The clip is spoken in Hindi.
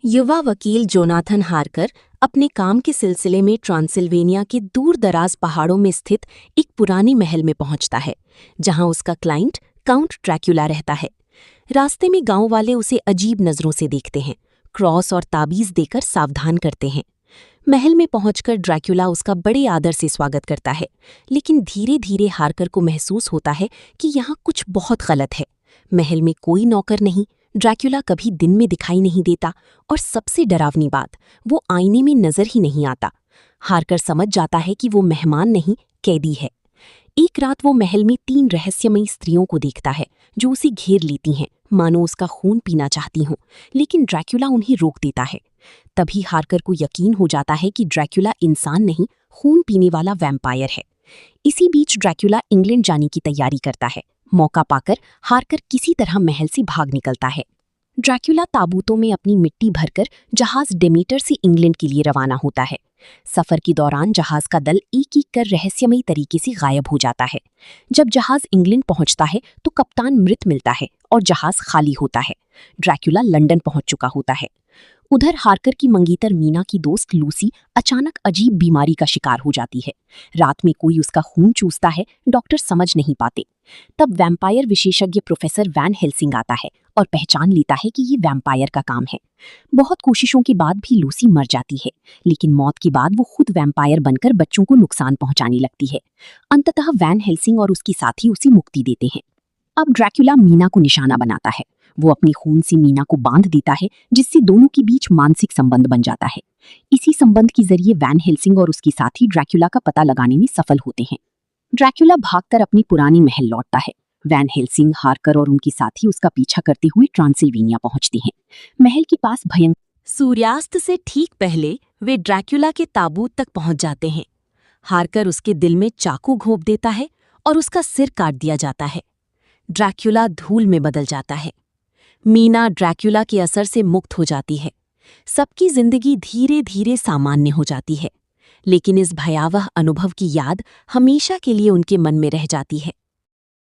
युवा वकील जोनाथन हार्कर अपने काम के सिलसिले में ट्रांसिल्वेनिया के दूर दराज पहाड़ों में स्थित एक पुराने महल में पहुंचता है, जहां उसका क्लाइंट काउंट ड्रैक्युला रहता है। रास्ते में गांव वाले उसे अजीब नजरों से देखते हैं, क्रॉस और ताबीज देकर सावधान करते हैं। महल में पहुंचकर ड्रैक्युला उसका बड़े आदर से स्वागत करता है, लेकिन धीरे धीरे हार्कर को महसूस होता है कि यहाँ कुछ बहुत गलत है। महल में कोई नौकर नहीं, ड्रैक्युला कभी दिन में दिखाई नहीं देता और सबसे डरावनी बात, वो आईने में नजर ही नहीं आता। हार्कर समझ जाता है कि वो मेहमान नहीं, कैदी है। एक रात वो महल में 3 रहस्यमयी स्त्रियों को देखता है जो उसे घेर लेती हैं, मानो उसका खून पीना चाहती हों, लेकिन ड्रैक्युला उन्हें रोक देता है। तभी हार्कर को यकीन हो जाता है कि ड्रैक्युला इंसान नहीं, खून पीने वाला वैम्पायर है। इसी बीच ड्रैक्युला इंग्लैंड जाने की तैयारी करता है। मौका पाकर हार्कर किसी तरह महल से भाग निकलता है। ड्रैक्युला ताबूतों में अपनी मिट्टी भरकर जहाज डेमीटर से इंग्लैंड के लिए रवाना होता है। सफर के दौरान जहाज का दल एक एक कर रहस्यमयी तरीके से गायब हो जाता है। जब जहाज इंग्लैंड पहुंचता है तो कप्तान मृत मिलता है और जहाज खाली होता है। ड्रैक्युला लंदन पहुंच चुका होता है। उधर हार्कर की मंगेतर मीना की दोस्त लूसी अचानक अजीब बीमारी का शिकार हो जाती है। रात में कोई उसका खून चूसता है, डॉक्टर समझ नहीं पाते। तब वैम्पायर विशेषज्ञ प्रोफेसर वैन हेल्सिंग आता है और पहचान लेता है कि ये वैम्पायर का काम है। बहुत कोशिशों के बाद भी लूसी मर जाती है, लेकिन मौत के बाद वो खुद वैम्पायर बनकर बच्चों को नुकसान पहुंचाने लगती है। अंततः वैन हेल्सिंग और उसकी साथी उसे मुक्ति देते हैं। अब ड्रैक्युला मीना को निशाना बनाता है। वो अपनी खून से मीना को बांध देता है, जिससे दोनों के बीच मानसिक संबंध बन जाता है। इसी संबंध के जरिए वैन हेल्सिंग और उसकी साथी ड्रैक्युला का पता लगाने में सफल होते हैं। ड्रैक्युला भागकर अपनी पुरानी महल लौटता है। वैन हेल्सिंग, हार्कर और उनकी साथी उसका पीछा करते हुए ट्रांसिल्वेनिया पहुंचते हैं। महल के पास भयंकर सूर्यास्त से ठीक पहले वे ड्रैक्युला के ताबूत तक पहुंच जाते हैं। हार्कर उसके दिल में चाकू घोंप देता है और उसका सिर काट दिया जाता है। ड्रैक्युला धूल में बदल जाता है। मीना ड्रैक्युला के असर से मुक्त हो जाती है। सबकी जिंदगी धीरे धीरे सामान्य हो जाती है, लेकिन इस भयावह अनुभव की याद हमेशा के लिए उनके मन में रह जाती है।